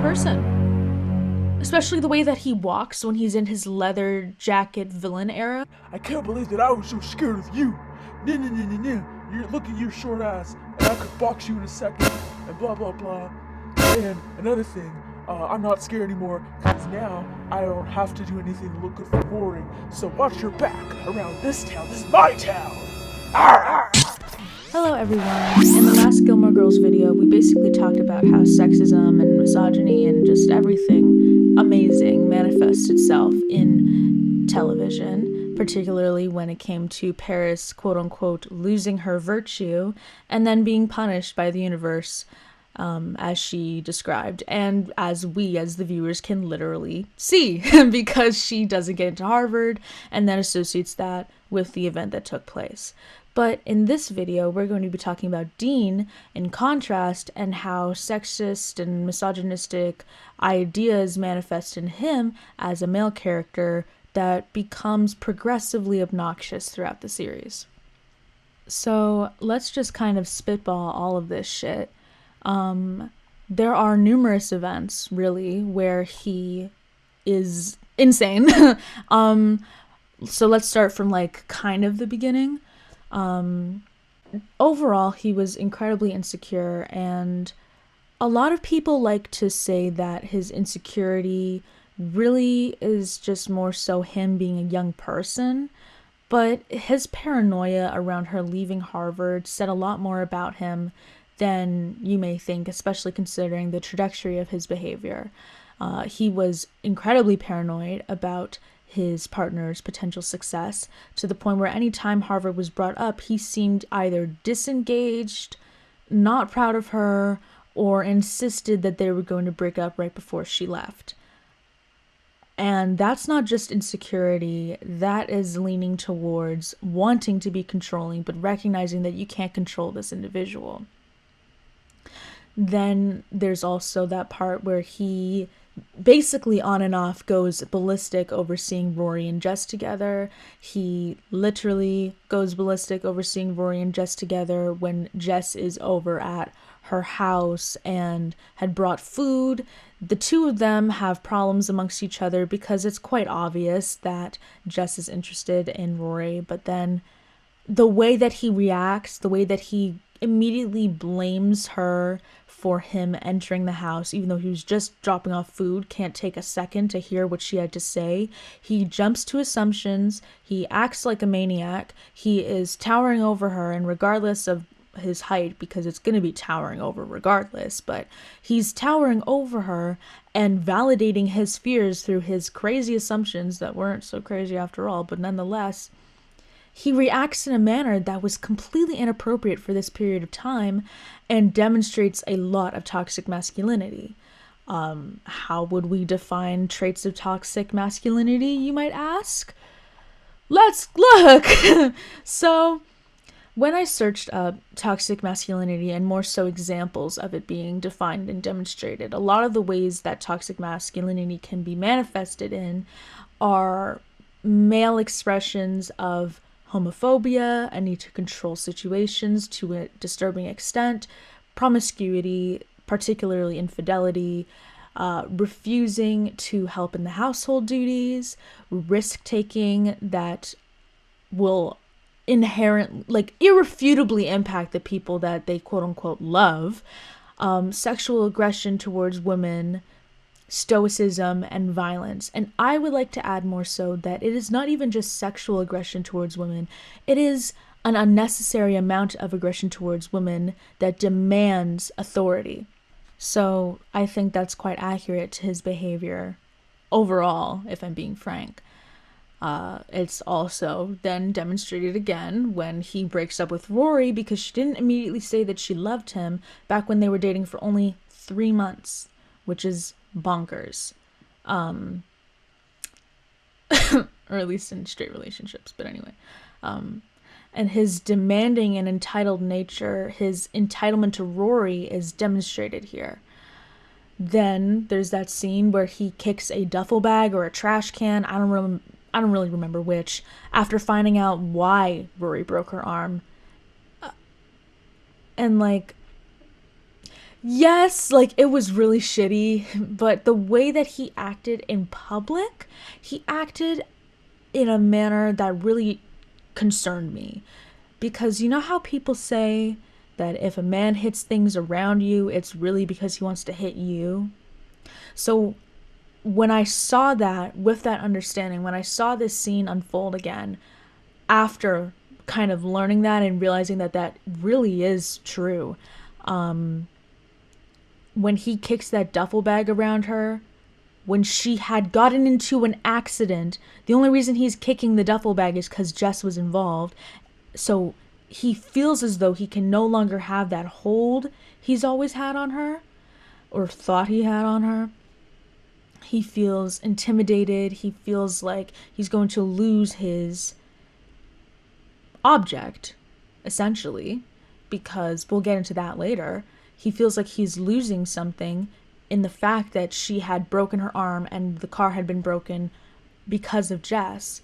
person. Especially the way that he walks when he's in his leather jacket villain era. I can't believe that I was so scared of you. No. Look at your short ass, and I could box you in a second, and blah blah blah. And another thing, I'm not scared anymore, because now I don't have to do anything to look good for Rory. So watch your back around this town. This is my town. Arr, arr. Hello everyone. In the last Gilmore Girls video, we basically talked about how sexism and misogyny and just everything amazing manifests itself in television, particularly when it came to Paris, quote-unquote, losing her virtue and then being punished by the universe, as she described, and as we, as the viewers, can literally see, because she doesn't get into Harvard and then associates that with the event that took place. But in this video, we're going to be talking about Dean in contrast and how sexist and misogynistic ideas manifest in him as a male character that becomes progressively obnoxious throughout the series. So let's just kind of spitball all of this shit. There are numerous events, really, where he is insane. So let's start from like kind of the beginning. Overall, he was incredibly insecure, and a lot of people like to say that his insecurity really is just more so him being a young person, but his paranoia around her leaving Harvard said a lot more about him than you may think, especially considering the trajectory of his behavior. He was incredibly paranoid about his partner's potential success, to the point where any time Harvard was brought up, he seemed either disengaged, not proud of her, or insisted that they were going to break up right before she left. And that's not just insecurity, that is leaning towards wanting to be controlling, but recognizing that you can't control this individual. Then there's also that part where he basically on and off goes ballistic over seeing Rory and Jess together. He literally goes ballistic over seeing Rory and Jess together when Jess is over at her house and had brought food. The two of them have problems amongst each other because it's quite obvious that Jess is interested in Rory, but then the way that he reacts, the way that he immediately blames her for him entering the house, even though he was just dropping off food, can't take a second to hear what she had to say. He jumps to assumptions. He acts like a maniac. He is towering over her, and regardless of his height, because it's going to be towering over regardless, but he's towering over her and validating his fears through his crazy assumptions that weren't so crazy after all, but nonetheless, he reacts in a manner that was completely inappropriate for this period of time and demonstrates a lot of toxic masculinity. How would we define traits of toxic masculinity, you might ask? Let's look! So, when I searched up toxic masculinity and more so examples of it being defined and demonstrated, a lot of the ways that toxic masculinity can be manifested in are male expressions of homophobia, a need to control situations to a disturbing extent, promiscuity, particularly infidelity, refusing to help in the household duties, risk-taking that will irrefutably impact the people that they quote-unquote love, sexual aggression towards women, stoicism, and violence. And I would like to add more so that it is not even just sexual aggression towards women, it is an unnecessary amount of aggression towards women that demands authority. So I think that's quite accurate to his behavior overall, if I'm being frank. It's also then demonstrated again when he breaks up with Rory because she didn't immediately say that she loved him back when they were dating for only 3 months, which is bonkers. Or at least in straight relationships, but anyway. And his demanding and entitled nature, his entitlement to Rory, is demonstrated here. Then there's that scene where he kicks a duffel bag or a trash can, I don't really remember which, after finding out why Rory broke her arm. And Yes, like it was really shitty, but the way that he acted in public, he acted in a manner that really concerned me. Because you know how people say that if a man hits things around you, it's really because he wants to hit you? So when I saw that, with that understanding, when I saw this scene unfold again, after kind of learning that and realizing that that really is true, when he kicks that duffel bag around her, when she had gotten into an accident, the only reason he's kicking the duffel bag is because Jess was involved. So he feels as though he can no longer have that hold he's always had on her, or thought he had on her. He feels intimidated. He feels like he's going to lose his object, essentially, because we'll get into that later. He feels like he's losing something in the fact that she had broken her arm and the car had been broken because of Jess.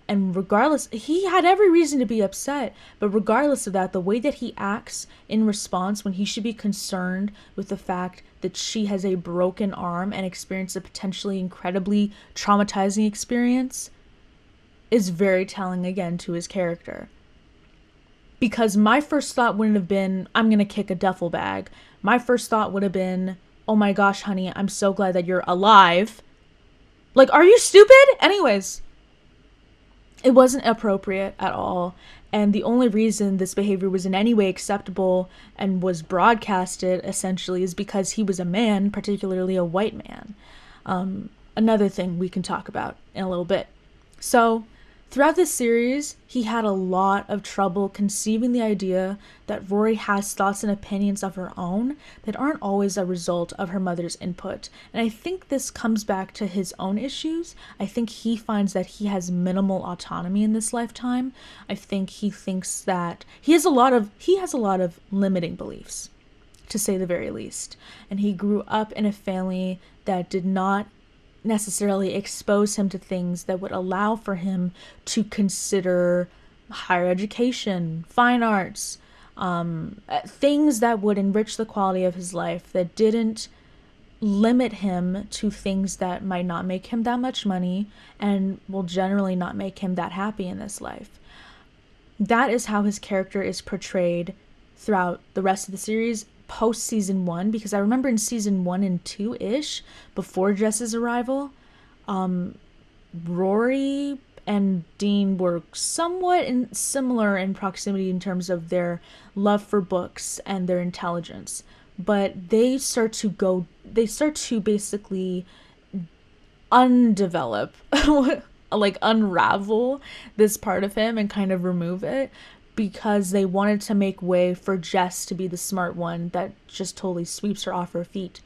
And regardless, he had every reason to be upset, but regardless of that, the way that he acts in response when he should be concerned with the fact that she has a broken arm and experienced a potentially incredibly traumatizing experience is very telling again to his character. Because my first thought wouldn't have been, I'm going to kick a duffel bag. My first thought would have been, oh my gosh, honey, I'm so glad that you're alive. Like, are you stupid? Anyways, it wasn't appropriate at all. And the only reason this behavior was in any way acceptable and was broadcasted, essentially, is because he was a man, particularly a white man. Another thing we can talk about in a little bit. So, throughout this series, he had a lot of trouble conceiving the idea that Rory has thoughts and opinions of her own that aren't always a result of her mother's input. And I think this comes back to his own issues. I think he finds that he has minimal autonomy in this lifetime. I think he thinks that he has a lot of limiting beliefs, to say the very least. And he grew up in a family that did not necessarily expose him to things that would allow for him to consider higher education, fine arts, things that would enrich the quality of his life, that didn't limit him to things that might not make him that much money and will generally not make him that happy in this life. That is how his character is portrayed throughout the rest of the series, post season 1, because I remember in season 1 and 2-ish, before Jess's arrival, Rory and Dean were somewhat similar in proximity in terms of their love for books and their intelligence, but they start to basically undevelop like unravel this part of him and kind of remove it, because they wanted to make way for Jess to be the smart one that just totally sweeps her off her feet.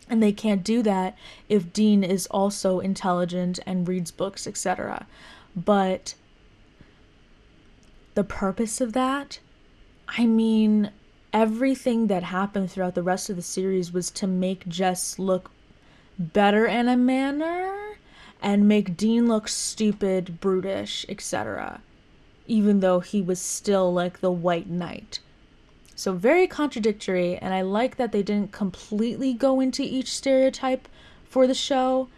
And they can't do that if Dean is also intelligent and reads books, etc. But the purpose of that, I mean, everything that happened throughout the rest of the series was to make Jess look better in a manner and make Dean look stupid, brutish, etc., even though he was still like the white knight. So very contradictory, and I like that they didn't completely go into each stereotype for the show,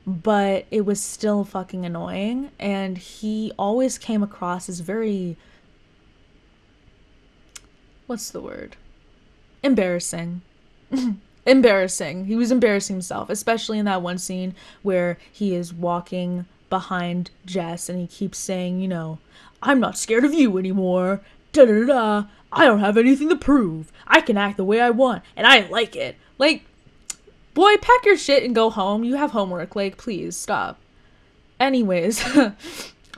but it was still fucking annoying, and he always came across as very, what's the word? Embarrassing. Embarrassing. He was embarrassing himself, especially in that one scene where he is walking behind Jess and he keeps saying, you know, I'm not scared of you anymore. Da da da. I don't have anything to prove. I can act the way I want, and I like it. Like, boy, pack your shit and go home. You have homework. Like, please stop. Anyways,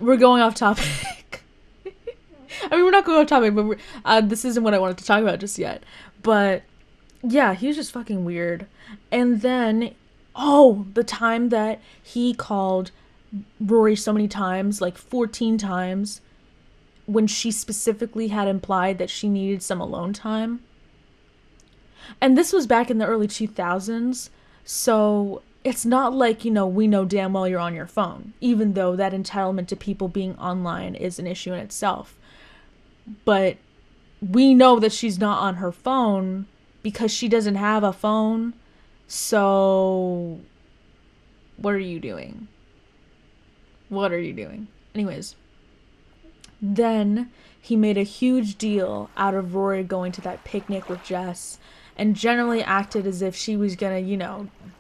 we're going off topic. I mean, we're not going off topic, but this isn't what I wanted to talk about just yet. But yeah, he was just fucking weird. And then, the time that he called Rory so many times, like 14 times, when she specifically had implied that she needed some alone time. And this was back in the early 2000s, so it's not like, you know, we know damn well you're on your phone, even though that entitlement to people being online is an issue in itself. But we know that she's not on her phone because she doesn't have a phone. So what are you doing? What are you doing? Anyways, then he made a huge deal out of Rory going to that picnic with Jess, and generally acted as if she was gonna,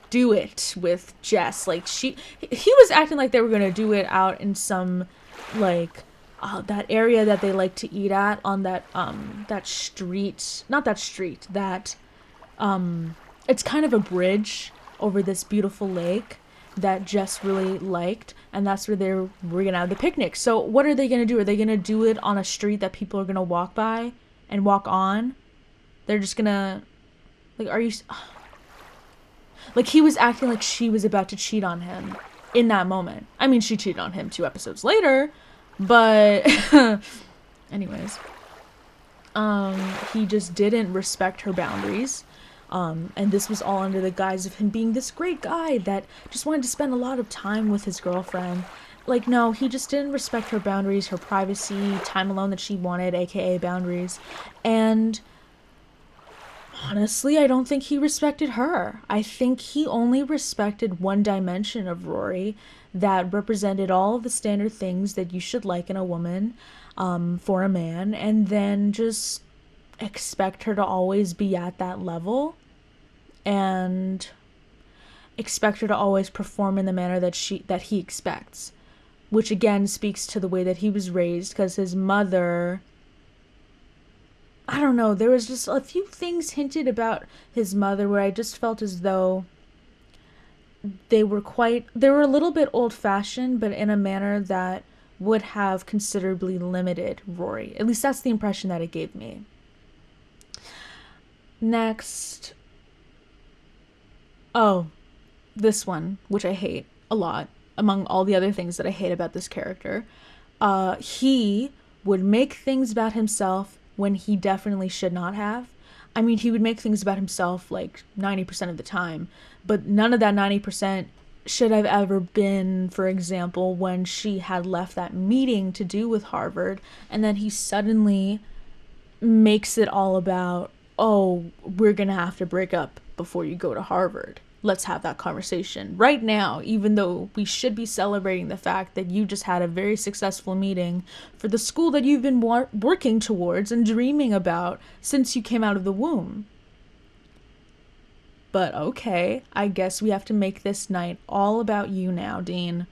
do it with Jess. Like, he was acting like they were gonna do it out in some, like, that area that they like to eat at on that street, not that street, that, it's kind of a bridge over this beautiful lake that Jess really liked, and that's where we're gonna have the picnic. So what are they gonna do? Are they gonna do it on a street that people are gonna walk by and walk on? They're just gonna, like, are you, like, he was acting like she was about to cheat on him in that moment. I mean, she cheated on him 2 episodes later, but anyways, he just didn't respect her boundaries. And this was all under the guise of him being this great guy that just wanted to spend a lot of time with his girlfriend. Like, no, he just didn't respect her boundaries, her privacy, time alone that she wanted, aka boundaries. And honestly, I don't think he respected her. I think he only respected one dimension of Rory that represented all of the standard things that you should like in a woman, for a man, and then just expect her to always be at that level and expect her to always perform in the manner that he expects, which again speaks to the way that he was raised, because his mother, I don't know, there was just a few things hinted about his mother where I just felt as though they were a little bit old-fashioned, but in a manner that would have considerably limited Rory. At least that's the impression that it gave me. Next, this one, which I hate a lot, among all the other things that I hate about this character. He would make things about himself when he definitely should not have. I mean, he would make things about himself like 90% of the time, but none of that 90% should have ever been, for example, when she had left that meeting to do with Harvard, and then he suddenly makes it all about, oh, we're gonna have to break up before you go to Harvard. Let's have that conversation right now, even though we should be celebrating the fact that you just had a very successful meeting for the school that you've been working towards and dreaming about since you came out of the womb. But okay, I guess we have to make this night all about you now, Dean.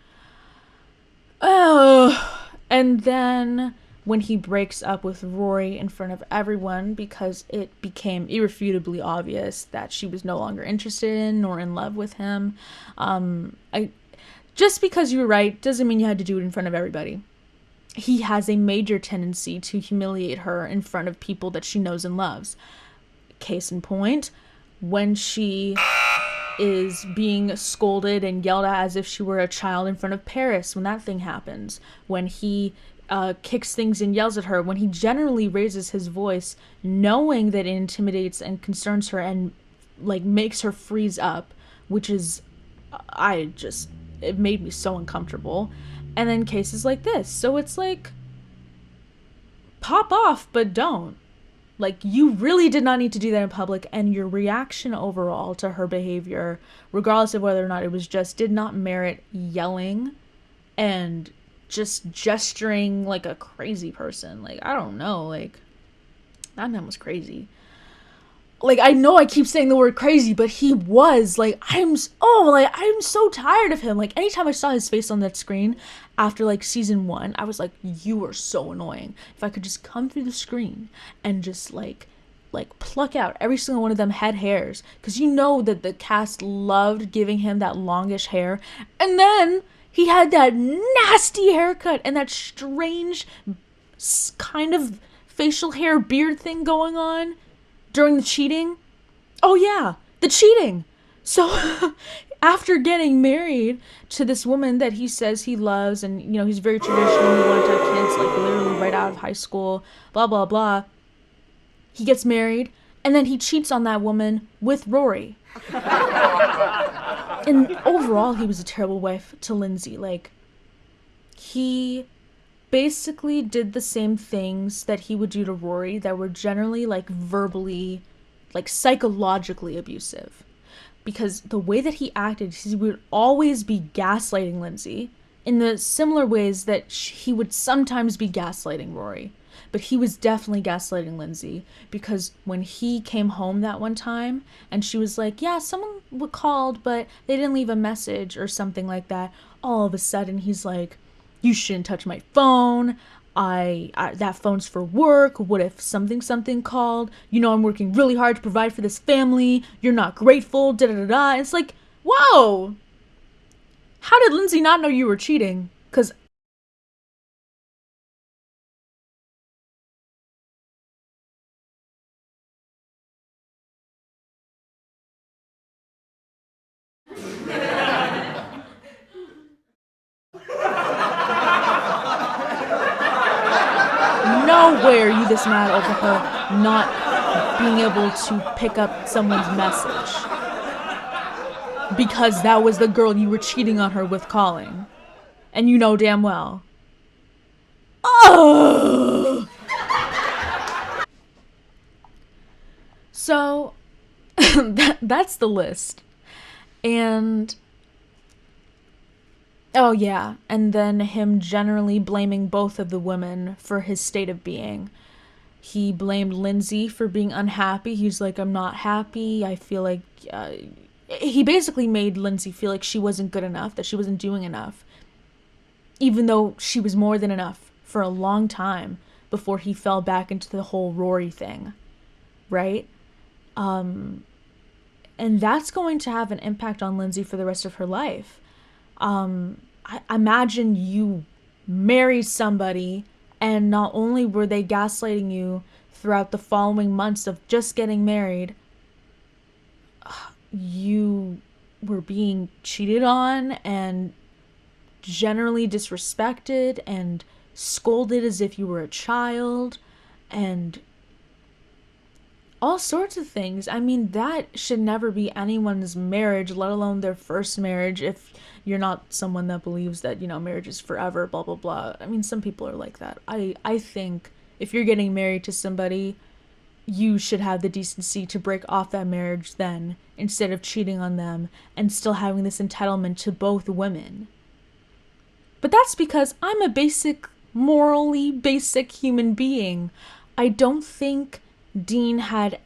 Oh, and then when he breaks up with Rory in front of everyone because it became irrefutably obvious that she was no longer interested in nor in love with him. Just because you were right doesn't mean you had to do it in front of everybody. He has a major tendency to humiliate her in front of people that she knows and loves. Case in point, when she is being scolded and yelled at as if she were a child in front of Paris, when that thing happens, when he kicks things and yells at her, when he generally raises his voice, knowing that it intimidates and concerns her and like makes her freeze up, which is, it made me so uncomfortable. And then cases like this. So it's like, pop off, but don't. Like, you really did not need to do that in public, and your reaction overall to her behavior, regardless of whether or not it was just, did not merit yelling and just gesturing like a crazy person. Like, I don't know, like, that man was crazy. Like, I know I keep saying the word crazy, but he was, like, I'm so tired of him. Like, anytime I saw his face on that screen after, like, season 1, I was like, you are so annoying. If I could just come through the screen and just, like pluck out every single one of them head hairs. Because you know that the cast loved giving him that longish hair. And then he had that nasty haircut and that strange kind of facial hair beard thing going on during the cheating. Oh yeah, the cheating. So after getting married to this woman that he says he loves, and you know, he's very traditional, he wanted to have kids like literally right out of high school, blah blah blah. He gets married and then he cheats on that woman with Rory. And overall, he was a terrible wife to Lindsay. Like, he basically did the same things that he would do to Rory that were generally like verbally like psychologically abusive. Because the way that he acted, he would always be gaslighting Lindsay in the similar ways that he would sometimes be gaslighting Rory. But he was definitely gaslighting Lindsay, because when he came home that one time and she was like, yeah, someone called, but they didn't leave a message or something like that, all of a sudden he's like, you shouldn't touch my phone. I that phone's for work. What if something called? You know, I'm working really hard to provide for this family. You're not grateful. Da da da da. It's like, whoa. How did Lindsay not know you were cheating? Because nowhere are you this mad over her not being able to pick up someone's message. Because that was the girl you were cheating on her with calling. And you know damn well. Oh! So, that's the list. And oh yeah, and then him generally blaming both of the women for his state of being. He blamed Lindsay for being unhappy. He's like, I'm not happy. I feel like he basically made Lindsay feel like she wasn't good enough, that she wasn't doing enough, even though she was more than enough for a long time before he fell back into the whole Rory thing, right? And that's going to have an impact on Lindsay for the rest of her life. I imagine you marry somebody and not only were they gaslighting you throughout the following months of just getting married, you were being cheated on and generally disrespected and scolded as if you were a child and all sorts of things. I mean, that should never be anyone's marriage, let alone their first marriage, if you're not someone that believes that, you know, marriage is forever, blah, blah, blah. I mean, some people are like that. I think if you're getting married to somebody, you should have the decency to break off that marriage then, instead of cheating on them and still having this entitlement to both women. But that's because I'm a morally basic human being. I don't think Dean had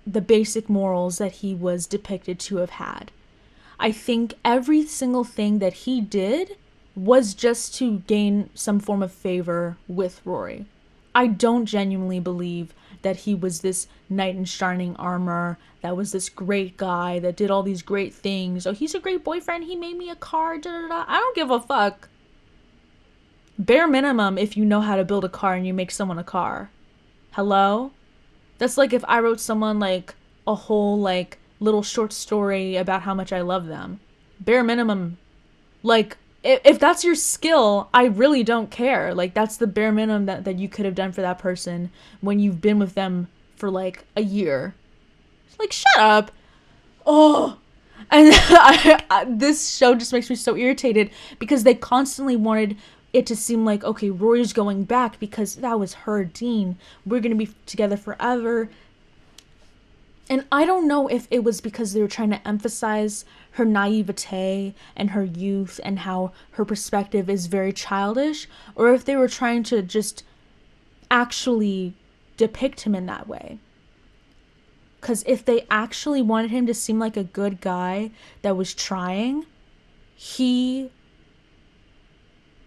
the basic morals that he was depicted to have had. I think every single thing that he did was just to gain some form of favor with Rory. I don't genuinely believe that he was this knight in shining armor, that was this great guy that did all these great things. Oh, he's a great boyfriend, he made me a car, da da da. I don't give a fuck. Bare minimum if you know how to build a car and you make someone a car. Hello? That's like if I wrote someone like a whole like little short story about how much I love them. Bare minimum. Like, if that's your skill, I really don't care. Like, that's the bare minimum that you could have done for that person when you've been with them for like a year. Like, shut up. Oh. And this show just makes me so irritated because they constantly wanted it to seem like, okay, Rory's going back because that was her Dean. We're going to be together forever. And I don't know if it was because they were trying to emphasize her naivete and her youth and how her perspective is very childish, or if they were trying to just actually depict him in that way. Because if they actually wanted him to seem like a good guy that was trying, he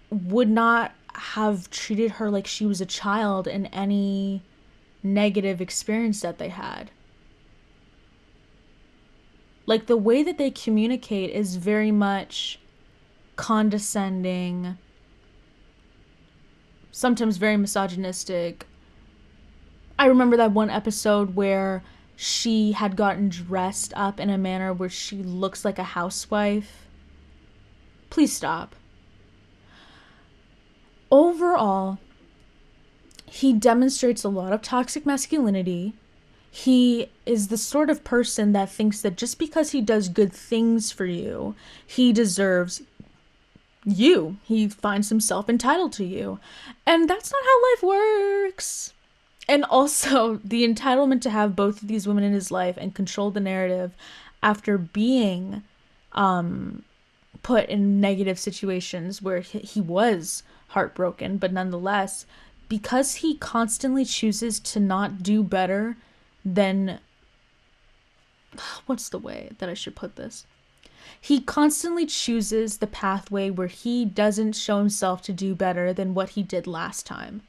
would not have treated her like she was a child in any negative experience that they had. Like, the way that they communicate is very much condescending, sometimes very misogynistic. I remember that one episode where she had gotten dressed up in a manner where she looks like a housewife. Please stop. Overall, he demonstrates a lot of toxic masculinity. He is the sort of person that thinks that just because he does good things for you, he deserves you. He finds himself entitled to you. And that's not how life works. And also the entitlement to have both of these women in his life and control the narrative after being put in negative situations where he was heartbroken, but nonetheless, because he constantly chooses to not do better than, what's the way that I should put this? He constantly chooses the pathway where he doesn't show himself to do better than what he did last time.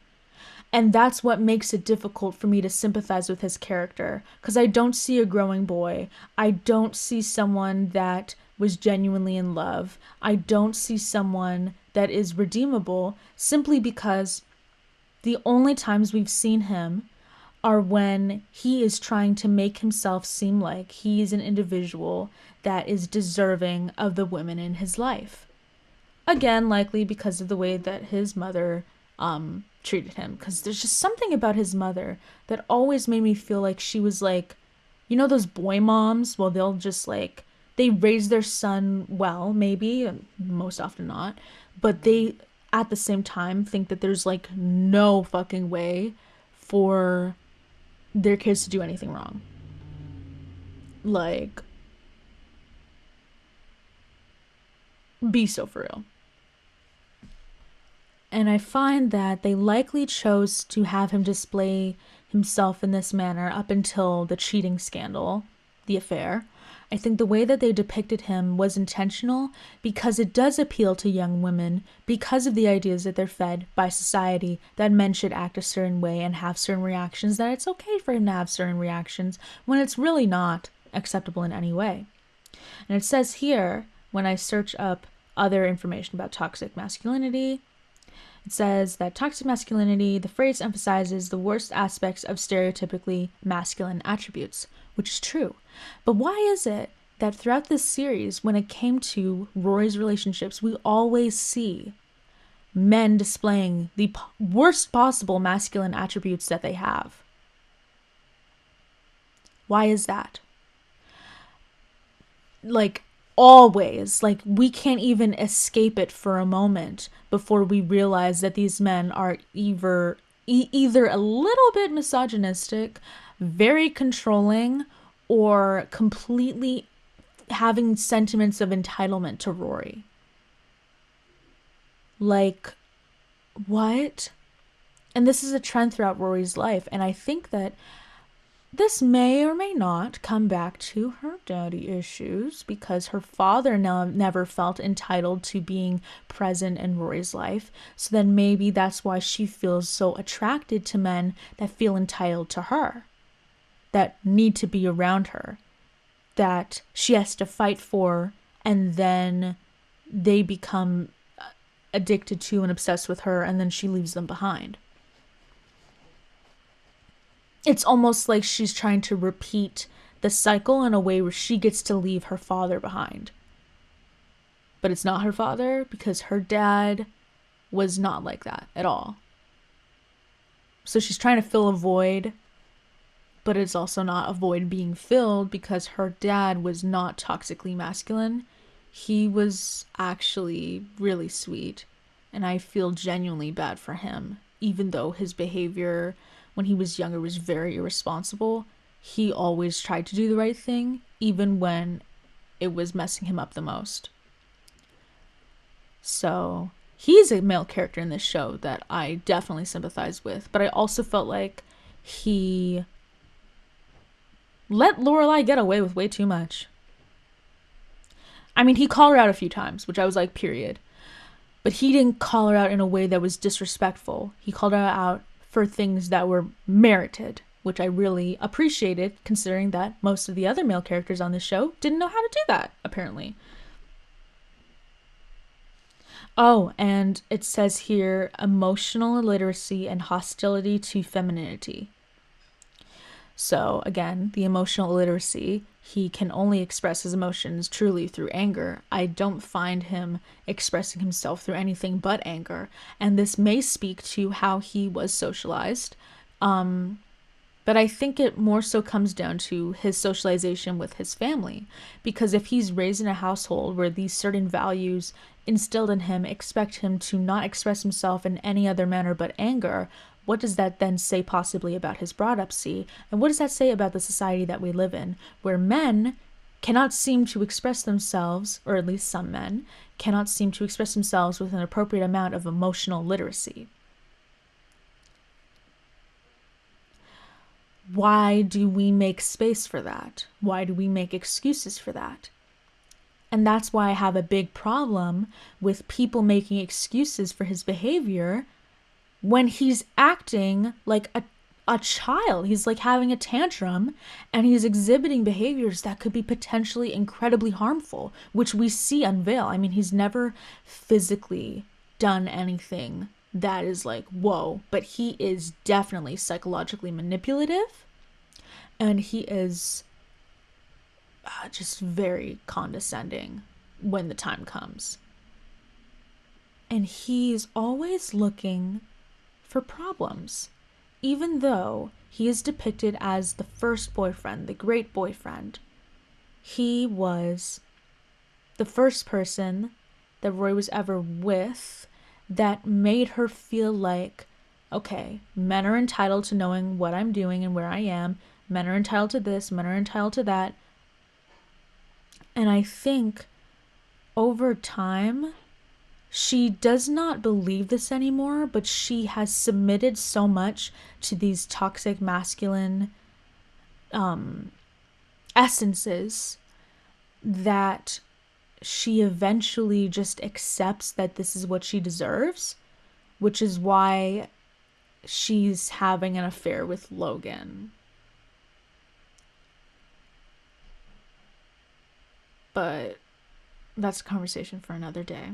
And that's what makes it difficult for me to sympathize with his character, because I don't see a growing boy. I don't see someone that was genuinely in love. I don't see someone that is redeemable, simply because the only times we've seen him are when he is trying to make himself seem like he is an individual that is deserving of the women in his life. Again, likely because of the way that his mother treated him. Because there's just something about his mother that always made me feel like she was like, you know, those boy moms? Well, they'll just like, they raise their son well, maybe, most often not, but they at the same time think that there's like no fucking way for their kids to do anything wrong. Like, be so for real. And I find that they likely chose to have him display himself in this manner up until the cheating scandal, the affair. I think the way that they depicted him was intentional because it does appeal to young women because of the ideas that they're fed by society that men should act a certain way and have certain reactions, that it's okay for him to have certain reactions when it's really not acceptable in any way. And it says here, when I search up other information about toxic masculinity, it says that toxic masculinity, the phrase emphasizes the worst aspects of stereotypically masculine attributes, which is true. But why is it that throughout this series, when it came to Rory's relationships, we always see men displaying the worst possible masculine attributes that they have? Why is that? Like, always, like, we can't even escape it for a moment before we realize that these men are either a little bit misogynistic, very controlling, or completely having sentiments of entitlement to Rory. Like, what? And this is a trend throughout Rory's life, and I think that this may or may not come back to her daddy issues because her father never felt entitled to being present in Rory's life. So then maybe that's why she feels so attracted to men that feel entitled to her, that need to be around her, that she has to fight for, and then they become addicted to and obsessed with her, and then she leaves them behind. It's almost like she's trying to repeat the cycle in a way where she gets to leave her father behind. But it's not her father because her dad was not like that at all. So she's trying to fill a void, but it's also not a void being filled because her dad was not toxically masculine. He was actually really sweet, and I feel genuinely bad for him, even though his behavior when he was younger was very irresponsible. He always tried to do the right thing, even when it was messing him up the most. So he's a male character in this show that I definitely sympathize with, but I also felt like he let Lorelai get away with way too much. I mean, he called her out a few times, which I was like, period. But he didn't call her out in a way that was disrespectful. He called her out for things that were merited, which I really appreciated, considering that most of the other male characters on this show didn't know how to do that, apparently. Oh, and it says here, emotional illiteracy and hostility to femininity. So, again, the emotional illiteracy, he can only express his emotions truly through anger. I don't find him expressing himself through anything but anger. And this may speak to how he was socialized. But I think it more so comes down to his socialization with his family. Because if he's raised in a household where these certain values instilled in him expect him to not express himself in any other manner but anger, what does that then say possibly about his brought up, C? And what does that say about the society that we live in, where men cannot seem to express themselves, or at least some men, cannot seem to express themselves with an appropriate amount of emotional literacy? Why do we make space for that? Why do we make excuses for that? And that's why I have a big problem with people making excuses for his behavior when he's acting like a child. He's like having a tantrum, and he's exhibiting behaviors that could be potentially incredibly harmful, which we see unveil. I mean, he's never physically done anything that is like, whoa, but he is definitely psychologically manipulative, and he is just very condescending when the time comes. And he's always looking for problems. Even though he is depicted as the first boyfriend, the great boyfriend, he was the first person that Rory was ever with that made her feel like, okay, men are entitled to knowing what I'm doing and where I am. Men are entitled to this, men are entitled to that. And I think over time, she does not believe this anymore, but she has submitted so much to these toxic masculine essences that she eventually just accepts that this is what she deserves, which is why she's having an affair with Logan. But that's a conversation for another day.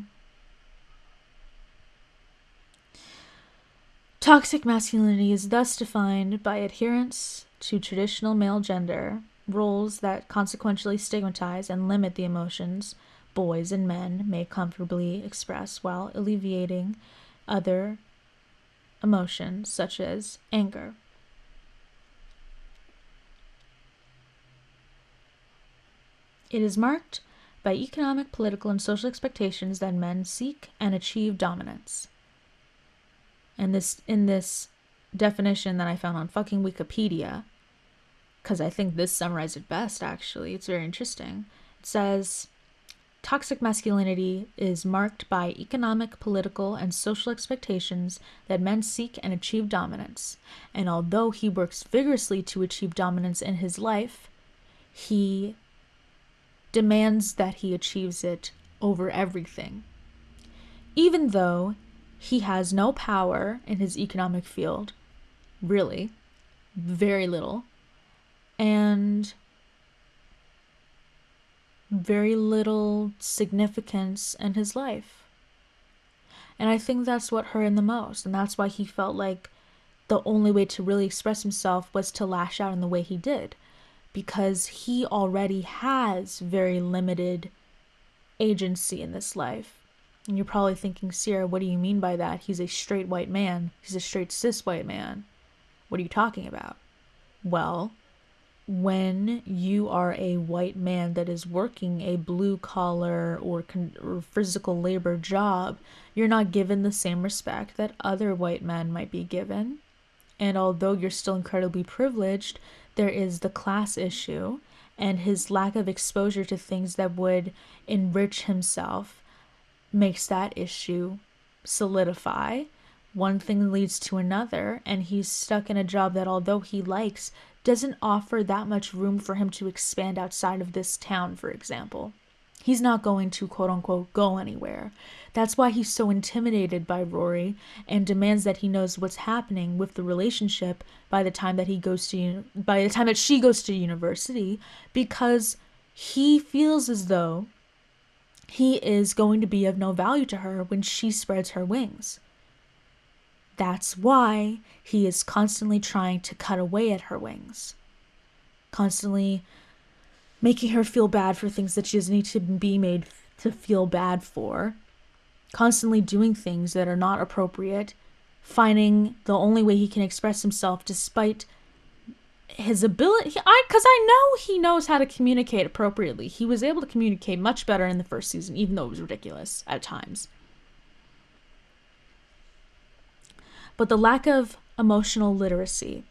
Toxic masculinity is thus defined by adherence to traditional male gender roles that consequentially stigmatize and limit the emotions boys and men may comfortably express while alleviating other emotions such as anger. It is marked by economic, political, and social expectations that men seek and achieve dominance. And in this definition that I found on fucking Wikipedia, because I think this summarizes it best, actually. It's very interesting. It says, toxic masculinity is marked by economic, political, and social expectations that men seek and achieve dominance. And although he works vigorously to achieve dominance in his life, he demands that he achieves it over everything. Even though he has no power in his economic field, really, very little, and very little significance in his life. And I think that's what hurt him the most, and that's why he felt like the only way to really express himself was to lash out in the way he did, because he already has very limited agency in this life. And you're probably thinking, Sierra, what do you mean by that? He's a straight white man. He's a straight cis white man. What are you talking about? Well, when you are a white man that is working a blue collar or physical labor job, you're not given the same respect that other white men might be given. And although you're still incredibly privileged, there is the class issue, and his lack of exposure to things that would enrich himself makes that issue solidify. One thing leads to another, and he's stuck in a job that, although he likes, doesn't offer that much room for him to expand outside of this town, for example. He's not going to, quote unquote, go anywhere. That's why he's so intimidated by Rory and demands that he knows what's happening with the relationship by the time that she goes to university, because he feels as though he is going to be of no value to her when she spreads her wings. That's why he is constantly trying to cut away at her wings. Constantly making her feel bad for things that she doesn't need to be made to feel bad for. Constantly doing things that are not appropriate. Finding the only way he can express himself despite his ability. Because I know he knows how to communicate appropriately. He was able to communicate much better in the first season, even though it was ridiculous at times. But the lack of emotional literacy,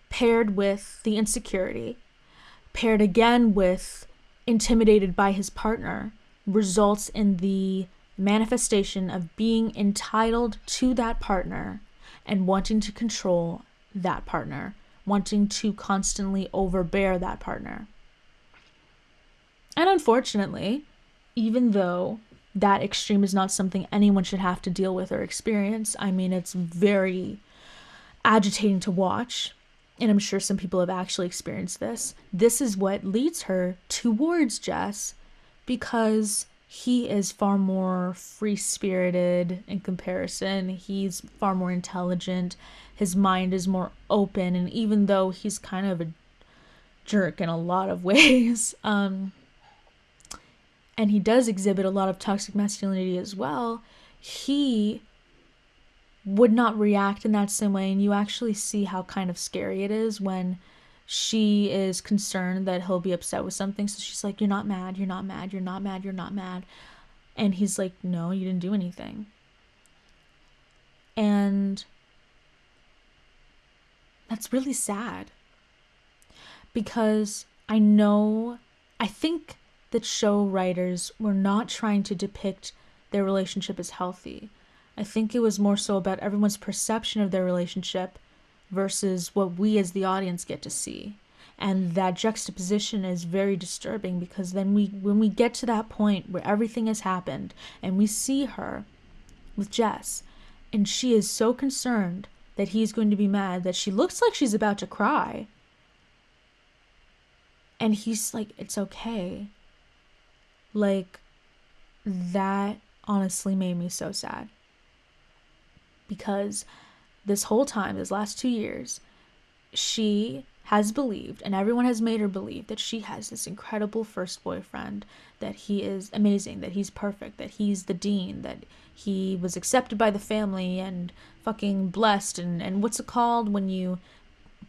paired with the insecurity, paired again with intimidated by his partner, results in the manifestation of being entitled to that partner and wanting to control that partner, wanting to constantly overbear that partner. And unfortunately, even though that extreme is not something anyone should have to deal with or experience, I mean, it's very agitating to watch, and I'm sure some people have actually experienced this. This is what leads her towards Jess, because he is far more free-spirited in comparison. He's far more intelligent. His mind is more open, and even though he's kind of a jerk in a lot of ways, and he does exhibit a lot of toxic masculinity as well, he would not react in that same way. And you actually see how kind of scary it is when she is concerned that he'll be upset with something. So she's like, you're not mad, you're not mad, you're not mad, you're not mad. And he's like, no, you didn't do anything. And that's really sad. Because I think that show writers were not trying to depict their relationship as healthy. I think it was more so about everyone's perception of their relationship versus what we as the audience get to see. And that juxtaposition is very disturbing, because then when we get to that point where everything has happened and we see her with Jess, and she is so concerned that he's going to be mad that she looks like she's about to cry. And he's like, it's okay. Like, that honestly made me so sad. Because this whole time, this last 2 years, she has believed, and everyone has made her believe, that she has this incredible first boyfriend, that he is amazing, that he's perfect, that he's the dean, that he was accepted by the family and fucking blessed, and what's it called when you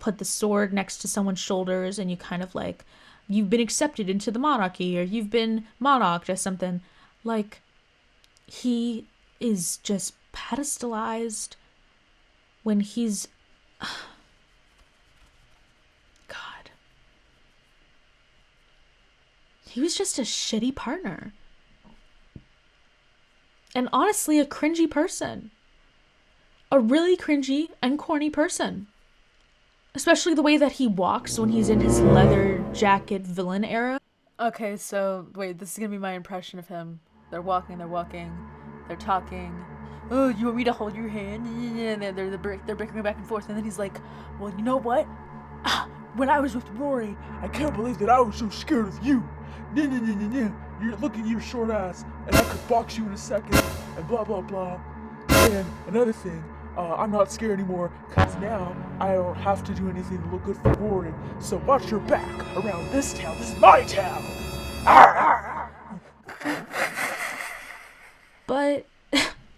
put the sword next to someone's shoulders and you kind of like, you've been accepted into the monarchy, or you've been monarched or something. Like, he is just pedestalized when he's God, he was just a shitty partner, and honestly a cringy person, a really cringy and corny person, especially the way that he walks when he's in his leather jacket villain era. Okay, so wait, this is gonna be my impression of him. They're walking, they're talking. Oh, you want me to hold your hand? And they're bickering back and forth, and then he's like, well, you know what? When I was with Rory, I can't believe that I was so scared of you. You look at your short ass, and I could box you in a second, and blah blah blah. And another thing, I'm not scared anymore, cause now I don't have to do anything to look good for Rory. So watch your back around this town. This is my town. But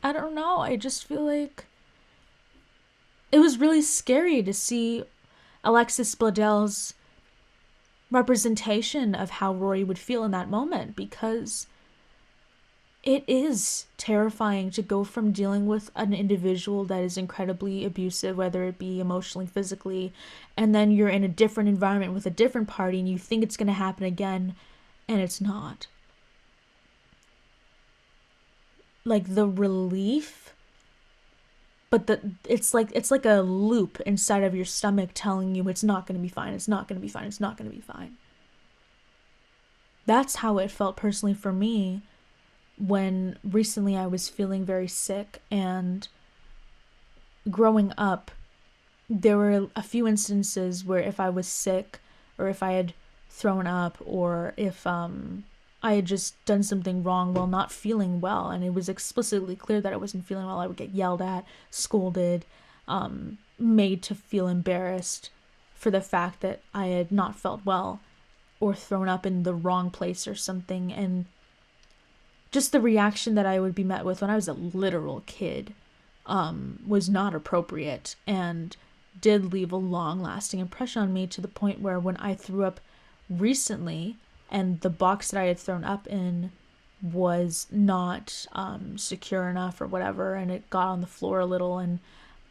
I don't know. I just feel like it was really scary to see Alexis Bledel's representation of how Rory would feel in that moment, because it is terrifying to go from dealing with an individual that is incredibly abusive, whether it be emotionally, physically, and then you're in a different environment with a different party and you think it's going to happen again, and it's not. Like, the relief, but it's like a loop inside of your stomach telling you it's not going to be fine, it's not going to be fine, it's not going to be fine. That's how it felt personally for me when recently I was feeling very sick. And growing up, there were a few instances where if I was sick, or if I had thrown up, or if I had just done something wrong while not feeling well, and it was explicitly clear that I wasn't feeling well, I would get yelled at, scolded, made to feel embarrassed for the fact that I had not felt well or thrown up in the wrong place or something. And just the reaction that I would be met with when I was a literal kid was not appropriate, and did leave a long-lasting impression on me, to the point where when I threw up recently, and the box that I had thrown up in was not secure enough or whatever, and it got on the floor a little, and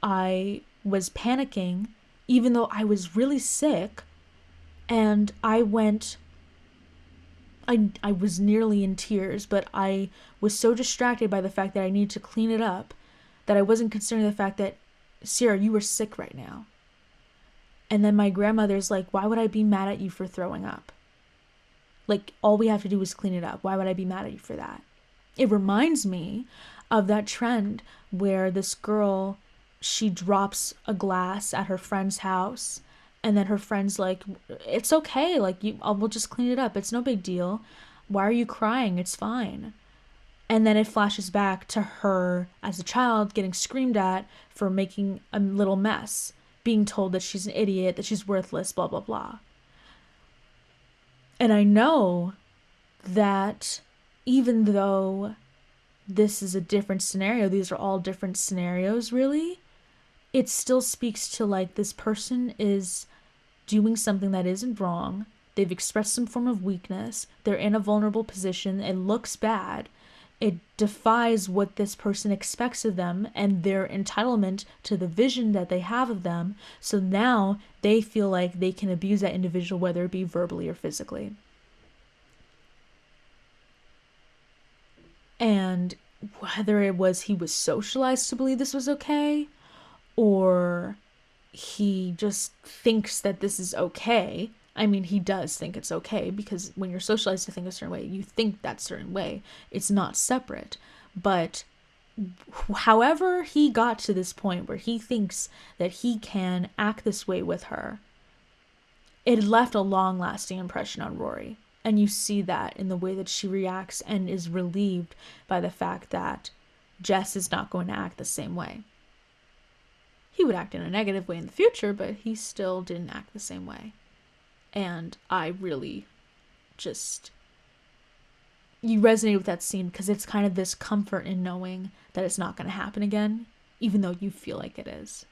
I was panicking, even though I was really sick, and I was nearly in tears, but I was so distracted by the fact that I needed to clean it up that I wasn't considering the fact that, Sierra, you were sick right now. And then my grandmother's like, why would I be mad at you for throwing up? Like, all we have to do is clean it up. Why would I be mad at you for that? It reminds me of that trend where this girl, she drops a glass at her friend's house, and then her friend's like, it's okay, like, we'll just clean it up. It's no big deal. Why are you crying? It's fine. And then it flashes back to her as a child getting screamed at for making a little mess, being told that she's an idiot, that she's worthless, blah, blah, blah. And I know that even though this is a different scenario, these are all different scenarios, really, it still speaks to, like, this person is doing something that isn't wrong. They've expressed some form of weakness. They're in a vulnerable position. It looks bad. It defies what this person expects of them and their entitlement to the vision that they have of them. So now they feel like they can abuse that individual, whether it be verbally or physically. And whether it was he was socialized to believe this was okay, or he just thinks that this is okay. I mean, he does think it's okay, because when you're socialized to think a certain way, you think that certain way. It's not separate. But however he got to this point where he thinks that he can act this way with her, it left a long-lasting impression on Rory. And you see that in the way that she reacts and is relieved by the fact that Jess is not going to act the same way. He would act in a negative way in the future, but he still didn't act the same way. And I really you resonate with that scene because it's kind of this comfort in knowing that it's not going to happen again, even though you feel like it is.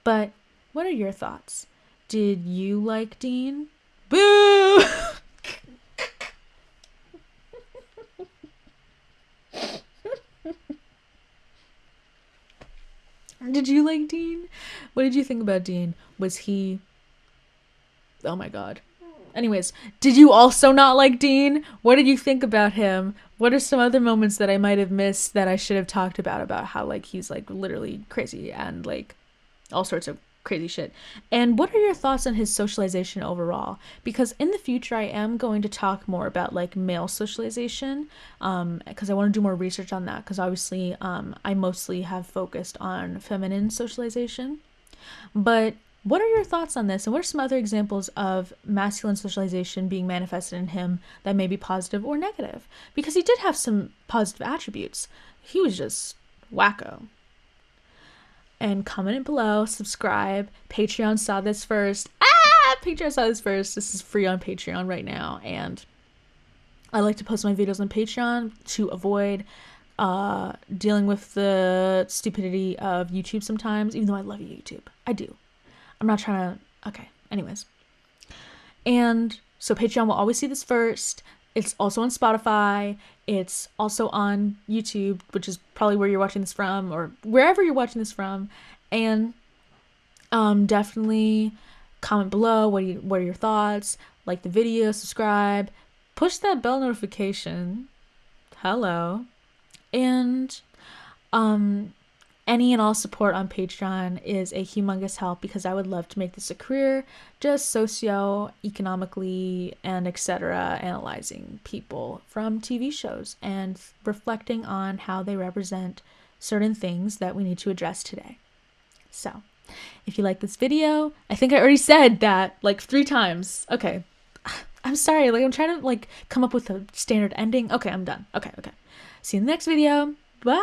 But what are your thoughts? Did you like Dean? Boo! Did you like Dean? What did you think about Dean? Was he... Oh my god. Anyways, did you also not like Dean? What did you think about him? What are some other moments that I might have missed that I should have talked about how, like, he's, like, literally crazy and, like, all sorts of crazy shit? And what are your thoughts on his socialization overall? Because in the future, I am going to talk more about, like, male socialization, because I want to do more research on that, because obviously I mostly have focused on feminine socialization. But what are your thoughts on this? And what are some other examples of masculine socialization being manifested in him that may be positive or negative? Because he did have some positive attributes. He was just wacko. And comment it below, subscribe. Patreon saw this first. Patreon saw this first. This is free on Patreon right now. And I like to post my videos on Patreon to avoid dealing with the stupidity of YouTube sometimes, even though I love YouTube. I do. I'm not trying to... Okay, anyways. And so Patreon will always see this first. It's also on Spotify. It's also on YouTube, which is probably where you're watching this from, or wherever you're watching this from. And definitely comment below. What are your thoughts? Like the video, subscribe, push that bell notification. Hello. And any and all support on Patreon is a humongous help, because I would love to make this a career, just socio-economically and etc., analyzing people from TV shows and reflecting on how they represent certain things that we need to address today. So, if you like this video, I think I already said that like 3 times. Okay. I'm sorry, like I'm trying to like come up with a standard ending. Okay, I'm done. Okay. See you in the next video. Bye.